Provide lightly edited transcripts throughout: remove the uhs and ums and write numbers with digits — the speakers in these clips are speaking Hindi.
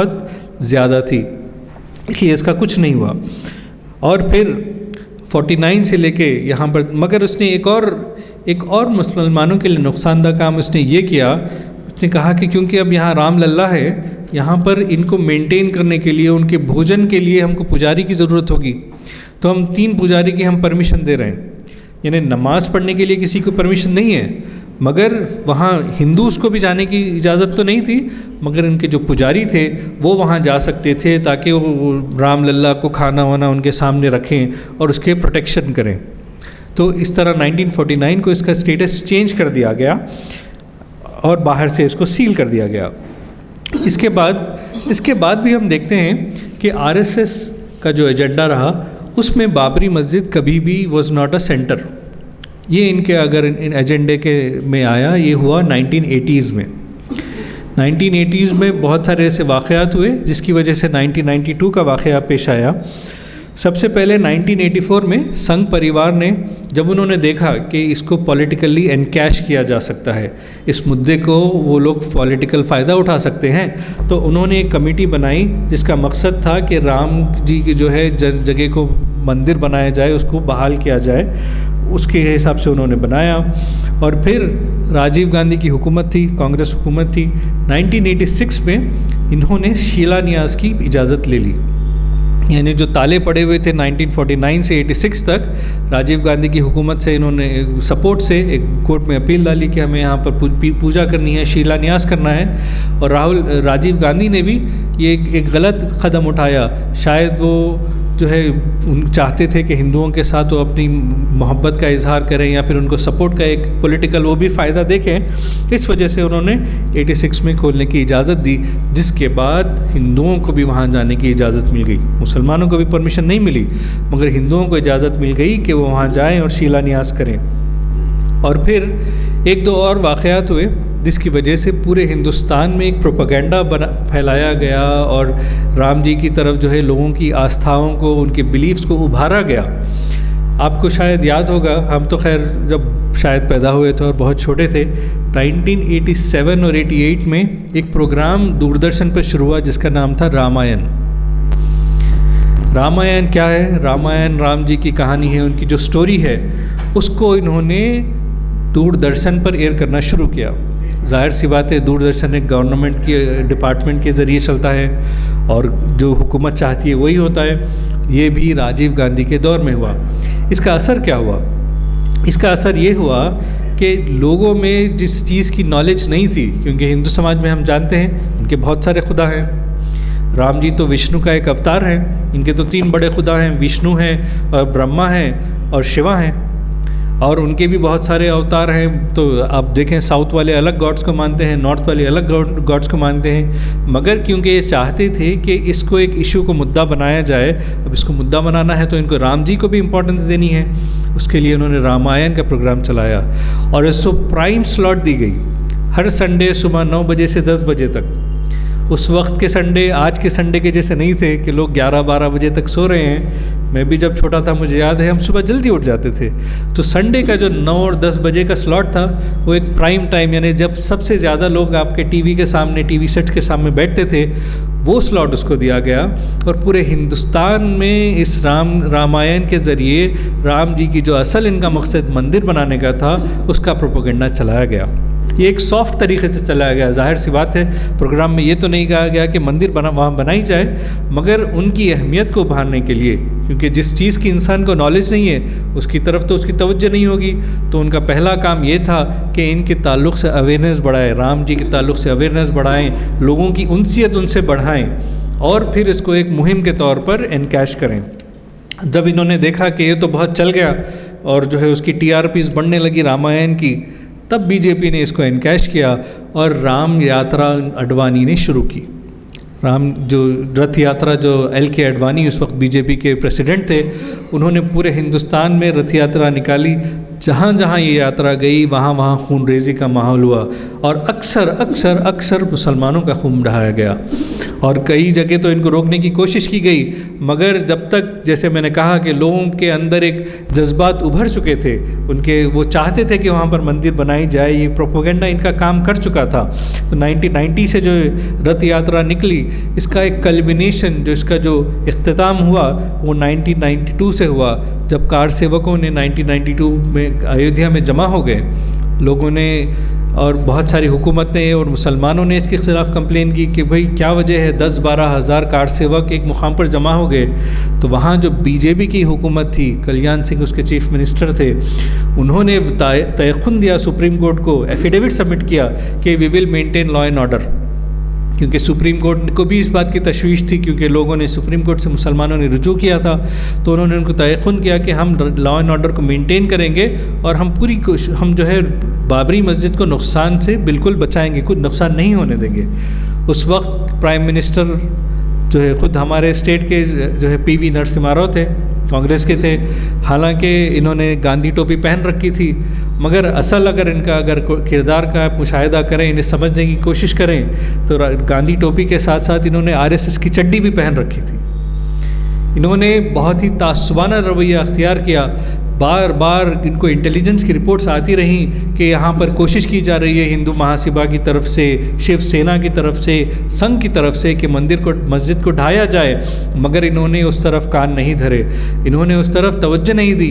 बहुत ज़्यादा थी, इसलिए इसका कुछ नहीं हुआ। और फिर 49 से लेके यहाँ पर, मगर उसने एक और मुसलमानों के लिए नुकसानदा काम उसने ये किया। उसने कहा कि क्योंकि अब यहाँ राम लल्ला है, यहाँ पर इनको मेंटेन करने के लिए, उनके भोजन के लिए हमको पुजारी की ज़रूरत होगी, तो हम 3 पुजारी की हम परमिशन दे रहे हैं। यानी नमाज़ पढ़ने के लिए किसी को परमिशन नहीं है, मगर वहाँ हिंदूज़ को भी जाने की इजाज़त तो नहीं थी, मगर उनके जो पुजारी थे वो वहाँ जा सकते थे ताकि वो राम लल्ला को खाना वाना उनके सामने रखें और उसके प्रोटेक्शन करें। तो इस तरह 1949 को इसका स्टेटस चेंज कर दिया गया और बाहर से इसको सील कर दिया गया। इसके बाद भी हम देखते हैं कि आरएसएस का जो एजेंडा रहा उसमें बाबरी मस्जिद कभी भी वॉज नॉट अ सेंटर। ये इनके अगर इन एजेंडे के में आया, ये हुआ 1980s में। 1980s में बहुत सारे ऐसे वाक़यात हुए जिसकी वजह से 1992 का वाक़या पेश आया। सबसे पहले 1984 में संघ परिवार ने, जब उन्होंने देखा कि इसको पॉलिटिकली एनकैश किया जा सकता है, इस मुद्दे को वो लोग पॉलिटिकल फ़ायदा उठा सकते हैं, तो उन्होंने एक कमेटी बनाई जिसका मकसद था कि राम जी की जो है जगह को मंदिर बनाया जाए, उसको बहाल किया जाए। उसके हिसाब से उन्होंने बनाया। और फिर राजीव गांधी की हुकूमत थी, कांग्रेस हुकूमत थी। 1986 में इन्होंने शिलान्यास की इजाज़त ले ली, यानी जो ताले पड़े हुए थे 1949 से 86 तक, राजीव गांधी की हुकूमत से इन्होंने सपोर्ट से एक कोर्ट में अपील डाली कि हमें यहाँ पर पूजा करनी है, शिलान्यास करना है। और राजीव गांधी ने भी ये एक गलत कदम उठाया। शायद वो जो है चाहते थे कि हिंदुओं के साथ वो अपनी मोहब्बत का इजहार करें या फिर उनको सपोर्ट का एक पॉलिटिकल वो भी फ़ायदा देखें। इस वजह से उन्होंने 86 में खोलने की इजाज़त दी, जिसके बाद हिंदुओं को भी वहाँ जाने की इजाज़त मिल गई। मुसलमानों को भी परमिशन नहीं मिली, मगर हिंदुओं को इजाज़त मिल गई कि वो वहाँ जाएँ और शिलान्यास करें। और फिर 1-2 और वाक़यात हुए जिसकी वजह से पूरे हिंदुस्तान में एक प्रोपेगेंडा फैलाया गया और राम जी की तरफ जो है लोगों की आस्थाओं को, उनके बिलीफ्स को उभारा गया। आपको शायद याद होगा, हम तो खैर जब शायद पैदा हुए थे और बहुत छोटे थे, 1987 और 88 में एक प्रोग्राम दूरदर्शन पर शुरू हुआ जिसका नाम था रामायण। रामायण क्या है? रामायण राम जी की कहानी है, उनकी जो स्टोरी है उसको इन्होंने दूरदर्शन पर एयर करना शुरू किया। ज़ाहिर सी बात है, दूरदर्शन एक गवर्नमेंट के डिपार्टमेंट के ज़रिए चलता है और जो हुकूमत चाहती है वही होता है। ये भी राजीव गांधी के दौर में हुआ। इसका असर क्या हुआ? इसका असर ये हुआ कि लोगों में जिस चीज़ की नॉलेज नहीं थी, क्योंकि हिंदू समाज में हम जानते हैं इनके बहुत सारे खुदा हैं। राम जी तो विष्णु का एक अवतार हैं, इनके तो 3 बड़े खुदा हैं, विष्णु हैं और ब्रह्मा हैं और शिवा हैं, और उनके भी बहुत सारे अवतार हैं। तो आप देखें, साउथ वाले अलग गॉड्स को मानते हैं, नॉर्थ वाले अलग गॉड्स को मानते हैं। मगर क्योंकि ये चाहते थे कि इसको एक इशू को मुद्दा बनाया जाए, अब इसको मुद्दा बनाना है तो इनको राम जी को भी इम्पोर्टेंस देनी है, उसके लिए उन्होंने रामायण का प्रोग्राम चलाया और इसको प्राइम स्लॉट दी गई हर संडे सुबह 9 बजे से 10 बजे तक। उस वक्त के संडे आज के संडे के जैसे नहीं थे कि लोग 11-12 बजे तक सो रहे हैं। मैं भी जब छोटा था मुझे याद है हम सुबह जल्दी उठ जाते थे। तो संडे का जो 9 और 10 बजे का स्लॉट था वो एक प्राइम टाइम, यानी जब सबसे ज़्यादा लोग आपके टीवी के सामने, टीवी सेट के सामने बैठते थे, वो स्लॉट उसको दिया गया। और पूरे हिंदुस्तान में इस रामायण के ज़रिए राम जी की जो असल इनका मकसद मंदिर बनाने का था उसका प्रोपेगेंडा चलाया गया। ये एक सॉफ्ट तरीके से चलाया गया। ज़ाहिर सी बात है, प्रोग्राम में ये तो नहीं कहा गया कि मंदिर वहाँ बनाई जाए, मगर उनकी अहमियत को उभारने के लिए, क्योंकि जिस चीज़ की इंसान को नॉलेज नहीं है उसकी तरफ तो उसकी तवज्जो नहीं होगी। तो उनका पहला काम ये था कि इनके ताल्लुक़ से अवेयरनेस बढ़ाएं, राम जी के ताल्लुक़ से अवेयरनेस बढ़ाएं, लोगों की उनसियत उनसे बढ़ाएं और फिर इसको एक मुहिम के तौर पर एनकैश करें। जब इन्होंने देखा कि ये तो बहुत चल गया और जो है उसकी TRPs बढ़ने लगी रामायण की, तब बीजेपी ने इसको एनकैश किया और राम यात्रा अडवाणी ने शुरू की। राम जो रथ यात्रा, जो LK अडवाणी उस वक्त बीजेपी के प्रेसिडेंट थे, उन्होंने पूरे हिंदुस्तान में रथ यात्रा निकाली। जहाँ जहाँ ये यात्रा गई वहाँ वहाँ खून रेज़ी का माहौल हुआ और अक्सर मुसलमानों का खून बहाया गया। और कई जगह तो इनको रोकने की कोशिश की गई, मगर जब तक, जैसे मैंने कहा कि लोगों के अंदर एक जज्बात उभर चुके थे, उनके वो चाहते थे कि वहाँ पर मंदिर बनाई जाए, ये प्रोपोगेंडा इनका काम कर चुका था। तो 1990 से जो रथ यात्रा निकली, इसका एक कल्बिनेशन, जो इसका जो इख्तिताम हुआ वो 1992 से हुआ, जब कार सेवकों ने 1992 में अयोध्या में जमा हो गए लोगों ने, और बहुत सारी हुकूमतें और मुसलमानों ने इसके ख़िलाफ़ कंप्लेन की कि भाई क्या वजह है 10-12 हज़ार कार सेवक एक मुकाम पर जमा हो गए। तो वहाँ जो बीजेपी की हुकूमत थी, कल्याण सिंह उसके चीफ मिनिस्टर थे, उन्होंने तयक़ुन दिया सुप्रीम कोर्ट को, एफिडेविट सबमिट किया कि we will maintain law and order, क्योंकि सुप्रीम कोर्ट को भी इस बात की तशवीश थी, क्योंकि लोगों ने सुप्रीम कोर्ट से मुसलमानों ने रुजू किया था, तो उन्होंने उनको तयक़ुन किया कि हम लॉ एंड ऑर्डर को मेंटेन करेंगे और हम जो है बाबरी मस्जिद को नुकसान से बिल्कुल बचाएंगे, कुछ नुकसान नहीं होने देंगे। उस वक्त प्राइम मिनिस्टर जो है ख़ुद हमारे स्टेट के जो है PV नरसिम्हा राव थे, कांग्रेस के थे। हालांकि इन्होंने गांधी टोपी पहन रखी थी, मगर अगर इनका किरदार का आप मुशाहिदा करें, इन्हें समझने की कोशिश करें, तो गांधी टोपी के साथ साथ इन्होंने RSS की चड्डी भी पहन रखी थी। इन्होंने बहुत ही तासुबाना रवैया अख्तियार किया। बार बार इनको इंटेलिजेंस की रिपोर्ट्स आती रहीं कि यहाँ पर कोशिश की जा रही है हिंदू महासभा की तरफ से, शिवसेना की तरफ से, संघ की तरफ से कि मस्जिद को ढाया जाए, मगर इन्होंने उस तरफ कान नहीं धरे, इन्होंने उस तरफ तवज्जो नहीं दी।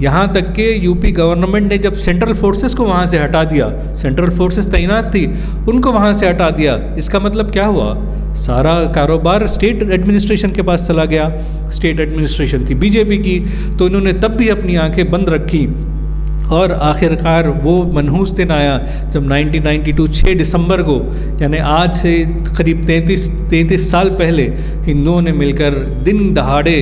यहाँ तक कि यूपी गवर्नमेंट ने जब सेंट्रल फोर्सेस को वहाँ से हटा दिया, सेंट्रल फोर्सेस तैनात थी, उनको वहाँ से हटा दिया। इसका मतलब क्या हुआ? सारा कारोबार स्टेट एडमिनिस्ट्रेशन के पास चला गया। स्टेट एडमिनिस्ट्रेशन थी बीजेपी की, तो इन्होंने तब भी अपनी आंखें बंद रखी और आखिरकार वो मनहूस दिन आया जब 1992 6 दिसंबर को, यानी आज से करीब 33 साल पहले, हिंदुओं ने मिलकर दिन दहाड़े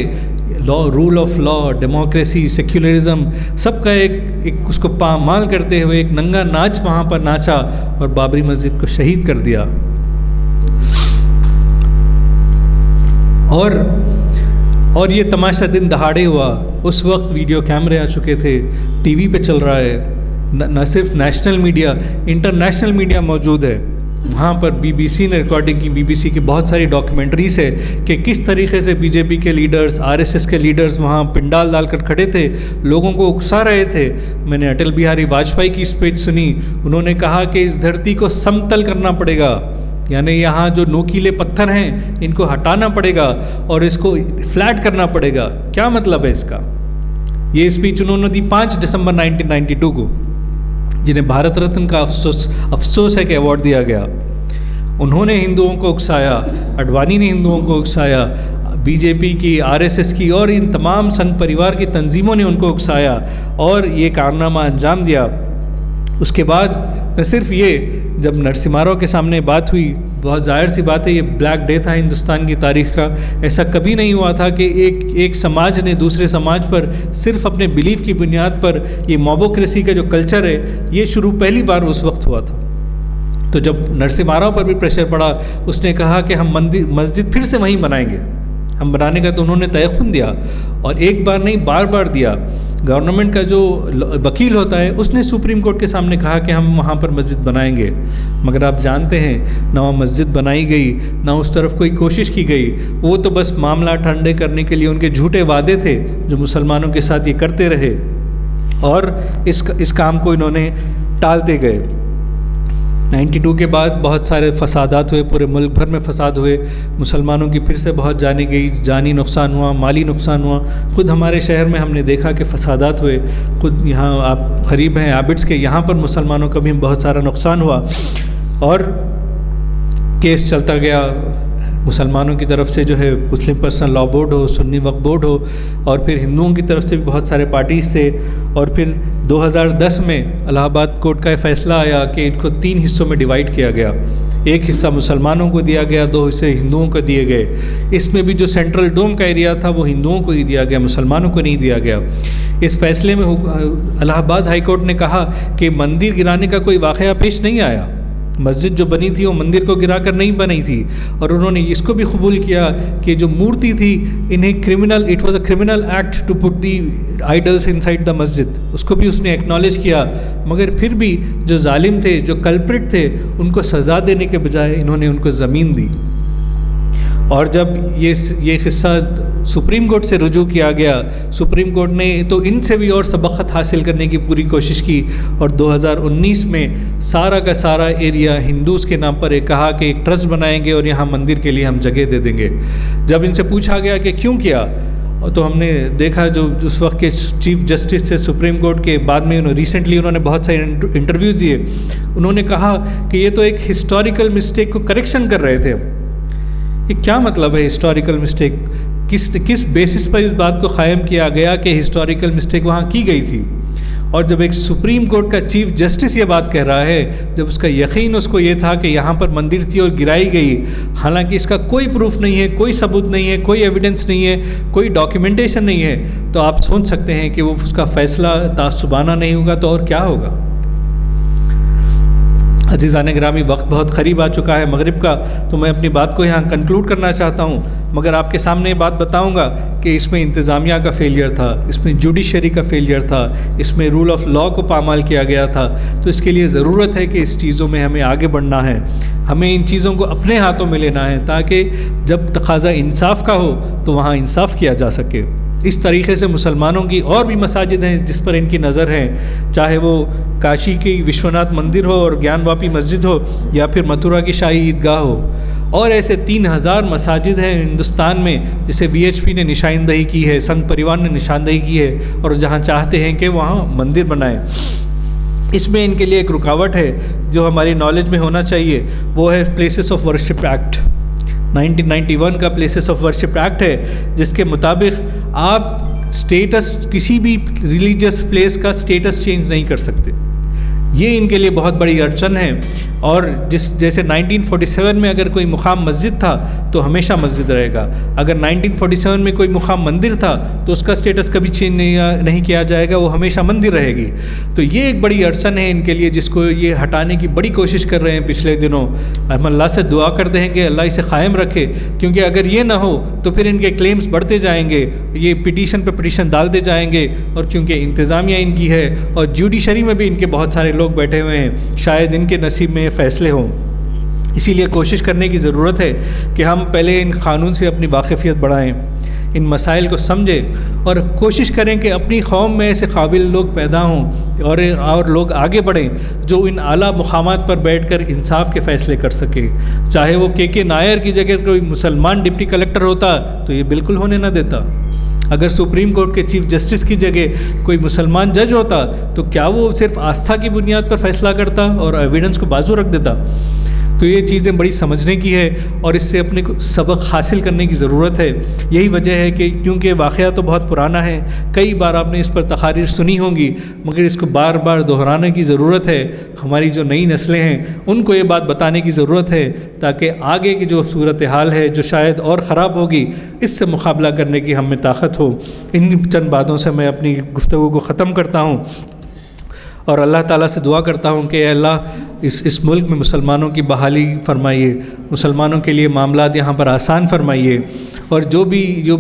law, rule of law, democracy, secularism, सबका एक उसको पामाल करते हुए एक नंगा नाच वहाँ पर नाचा और बाबरी मस्जिद को शहीद कर दिया। और ये तमाशा दिन दहाड़े हुआ। उस वक्त वीडियो कैमरे आ चुके थे, टीवी पे चल रहा है, न सिर्फ नेशनल मीडिया, इंटरनेशनल मीडिया मौजूद है। वहाँ पर BBC ने रिकॉर्डिंग की, BBC की बहुत सारी डॉक्यूमेंट्रीज है कि किस तरीके से बीजेपी के लीडर्स, RSS के लीडर्स वहाँ पिंडाल डालकर खड़े थे, लोगों को उकसा रहे थे। मैंने अटल बिहारी वाजपेयी की स्पीच सुनी, उन्होंने कहा कि इस धरती को समतल करना पड़ेगा, यानी यहाँ जो नोकीले पत्थर हैं इनको हटाना पड़ेगा और इसको फ्लैट करना पड़ेगा। क्या मतलब है इसका? ये स्पीच उन्होंने दी 5 दिसंबर 1992 को, जिन्हें भारत रत्न का अफसोस है कि अवार्ड दिया गया। उन्होंने हिंदुओं को उकसाया, अडवाणी ने हिंदुओं को उकसाया, बीजेपी की, RSS की और इन तमाम संघ परिवार की तंजीमों ने उनको उकसाया और ये कारनामा अंजाम दिया। उसके बाद न सिर्फ ये, जब नरसिम्हा राव के सामने बात हुई, बहुत जाहिर सी बात है ये ब्लैक डे था हिंदुस्तान की तारीख़ का। ऐसा कभी नहीं हुआ था कि एक समाज ने दूसरे समाज पर सिर्फ अपने बिलीफ की बुनियाद पर, ये मोबोक्रेसी का जो कल्चर है, ये शुरू पहली बार उस वक्त हुआ था। तो जब नरसिम्हा राव पर भी प्रेशर पड़ा, उसने कहा कि हम मस्जिद फिर से वहीं बनाएंगे, हम बनाने का, तो उन्होंने तयक़ुन दिया और एक बार नहीं बार बार दिया। गवर्नमेंट का जो वकील होता है उसने सुप्रीम कोर्ट के सामने कहा कि हम वहाँ पर मस्जिद बनाएंगे, मगर आप जानते हैं ना वहाँ मस्जिद बनाई गई, ना उस तरफ कोई कोशिश की गई। वो तो बस मामला ठंडे करने के लिए उनके झूठे वादे थे जो मुसलमानों के साथ ये करते रहे और इस काम को इन्होंने टालते गए। 92 के बाद बहुत सारे फसादात हुए, पूरे मुल्क भर में फसाद हुए, मुसलमानों की फिर से बहुत जानी नुकसान हुआ, माली नुकसान हुआ। ख़ुद हमारे शहर में हमने देखा कि फसादात हुए, ख़ुद यहाँ आप करीब हैं एबिट्स के, यहाँ पर मुसलमानों का भी बहुत सारा नुकसान हुआ और केस चलता गया। मुसलमानों की तरफ से जो है मुस्लिम पर्सनल लॉ बोर्ड हो, सुन्नी वक्फ बोर्ड हो, और फिर हिंदुओं की तरफ से भी बहुत सारे पार्टीज़ थे। और फिर 2010 में इलाहाबाद कोर्ट का फैसला आया कि इनको 3 हिस्सों में डिवाइड किया गया। एक हिस्सा मुसलमानों को दिया गया, 2 हिस्से हिंदुओं को दिए गए। इसमें भी जो सेंट्रल डोम का एरिया था वो हिंदुओं को ही दिया गया, मुसलमानों को नहीं दिया गया। इस फैसले में इलाहाबाद हाई कोर्ट ने कहा कि मंदिर गिराने का कोई वाक़या पेश नहीं आया, मस्जिद जो बनी थी वो मंदिर को गिराकर नहीं बनी थी। और उन्होंने इसको भी कबूल किया कि जो मूर्ति थी इन्हें it was a criminal act to put the idols inside the masjid, उसको भी उसने एक्नॉलेज किया। मगर फिर भी जो जालिम थे, जो कल्प्रिट थे, उनको सज़ा देने के बजाय इन्होंने उनको ज़मीन दी। और जब ये क़िस्सा सुप्रीम कोर्ट से रुजू किया गया, सुप्रीम कोर्ट ने तो इनसे भी और सबक़त हासिल करने की पूरी कोशिश की और 2019 में सारा का सारा एरिया हिंदूज़ के नाम पर एक कहा कि एक ट्रस्ट बनाएंगे और यहाँ मंदिर के लिए हम जगह दे देंगे। जब इनसे पूछा गया कि क्यों किया, तो हमने देखा जो उस वक्त के चीफ जस्टिस थे सुप्रीम कोर्ट के, बाद में रिसेंटली उन्होंने बहुत सारे इंटरव्यूज़ दिए, उन्होंने कहा कि ये तो एक हिस्टोरिकल मिस्टेक को करेक्शन कर रहे थे। ये क्या मतलब है हिस्टोरिकल मिस्टेक? किस बेसिस पर इस बात को क़ायम किया गया कि हिस्टोरिकल मिस्टेक वहाँ की गई थी? और जब एक सुप्रीम कोर्ट का चीफ जस्टिस ये बात कह रहा है, जब उसका यकीन उसको ये था कि यहाँ पर मंदिर थी और गिराई गई, हालांकि इसका कोई प्रूफ नहीं है, कोई सबूत नहीं है, कोई एविडेंस नहीं है, कोई डॉक्यूमेंटेशन नहीं है, तो आप सोच सकते हैं कि वो उसका फ़ैसला तासुबाना नहीं होगा तो और क्या होगा। अज़ीज़ान गिरामी, वक्त बहुत करीब आ चुका है मगरिब का, तो मैं अपनी बात को यहाँ कंक्लूड करना चाहता हूँ, मगर आपके सामने बात बताऊँगा कि इसमें इंतज़ामिया का फेलियर था, इसमें जुडिशरी का फेलियर था, इसमें रूल ऑफ लॉ को पामाल किया गया था। तो इसके लिए ज़रूरत है कि इस चीज़ों में हमें आगे बढ़ना है, हमें इन चीज़ों को अपने हाथों में लेना है, ताकि जब तकाज़ा इंसाफ का हो तो वहाँ इंसाफ किया जा सके। इस तरीके से मुसलमानों की और भी मसाजिद हैं जिस पर इनकी नज़र है, चाहे वो काशी की विश्वनाथ मंदिर हो और ज्ञानवापी मस्जिद हो, या फिर मथुरा की शाही ईदगाह हो, और ऐसे 3000 मसाजिद हैं हिंदुस्तान में जिसे VHP ने निशानदही की है, संघ परिवार ने निशानदही की है, और जहाँ चाहते हैं कि वहाँ मंदिर बनाएं। इसमें इनके लिए एक रुकावट है जो हमारी नॉलेज में होना चाहिए, वो है प्लेसेस ऑफ वर्शिप एक्ट। 1991 का प्लेसेस ऑफ वर्शिप एक्ट है, जिसके मुताबिक आप स्टेटस, किसी भी रिलीजियस प्लेस का स्टेटस चेंज नहीं कर सकते। ये इनके लिए बहुत बड़ी अड़चन है। और जैसे 1947 में अगर कोई मुकाम मस्जिद था तो हमेशा मस्जिद रहेगा, अगर 1947 में कोई मुकाम मंदिर था तो उसका स्टेटस कभी चेंज नहीं किया जाएगा, वो हमेशा मंदिर रहेगी। तो ये एक बड़ी अड़चन है इनके लिए, जिसको ये हटाने की बड़ी कोशिश कर रहे हैं पिछले दिनों। हम अल्लाह से दुआ करते हैं कि अल्लाह इसे क़ायम रखे, क्योंकि अगर ये ना हो तो फिर इनके क्लेम्स बढ़ते जाएंगे, ये पिटीशन पर पिटीशन डालते जाएंगे, और क्योंकि इंतज़ामिया इनकी है और जुडिशरी में भी इनके बहुत सारे लोग बैठे हुए हैं, शायद इनके नसीब में फ़ैसले हों। इसीलिए कोशिश करने की ज़रूरत है कि हम पहले इन क़ानून से अपनी वाक़फ़ियत बढ़ाएं, इन मसाइल को समझें और कोशिश करें कि अपनी कौम में ऐसे काबिल लोग पैदा हों और लोग आगे बढ़ें जो इन आला मुकामात पर बैठकर इंसाफ के फ़ैसले कर सके। चाहे वो के नायर की जगह कोई मुसलमान डिप्टी कलेक्टर होता तो ये बिल्कुल होने न देता। अगर सुप्रीम कोर्ट के चीफ जस्टिस की जगह कोई मुसलमान जज होता तो क्या वो सिर्फ आस्था की बुनियाद पर फैसला करता और एविडेंस को बाजू रख देता? तो ये चीज़ें बड़ी समझने की है और इससे अपने को सबक हासिल करने की ज़रूरत है। यही वजह है कि क्योंकि वाक़या तो बहुत पुराना है, कई बार आपने इस पर तकारीर सुनी होंगी, मगर इसको बार बार दोहराने की ज़रूरत है। हमारी जो नई नस्लें हैं उनको ये बात बताने की ज़रूरत है, ताकि आगे की जो सूरत हाल है जो शायद और ख़राब होगी, इससे मुकाबला करने की हम में ताकत हो। इन चंद बातों से मैं अपनी गुफ्तगू को ख़त्म करता हूँ और अल्लाह ताला से दुआ करता हूँ कि अल्लाह इस मुल्क में मुसलमानों की बहाली फरमाइए, मुसलमानों के लिए मामलात यहाँ पर आसान फरमाइए, और जो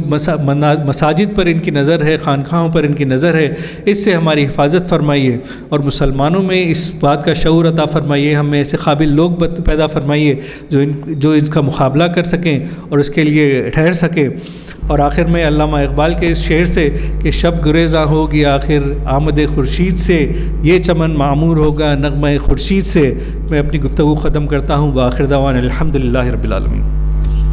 मसाजिद पर इनकी नज़र है, खानखाहों पर इनकी नज़र है, इससे हमारी हिफाजत फरमाइए और मुसलमानों में इस बात का शऊर अता फरमाइए, हमें ऐसे काबिल लोग पैदा फरमाइए जो इसका मुकाबला कर सकें और इसके लिए ठहर सकें। और आखिर में अल्लामा इकबाल के इस शेर से कि शब गुरेज़ा होगी आखिर आमद खुर्शीद से, ये चमन मामूर होगा नग़्मा खुर्शीद से, मैं अपनी गुफ्तगू ख़त्म करता हूँ। व आखिर दावाना अल्हम्दुलिल्लाहि रब्बिल आलमीन।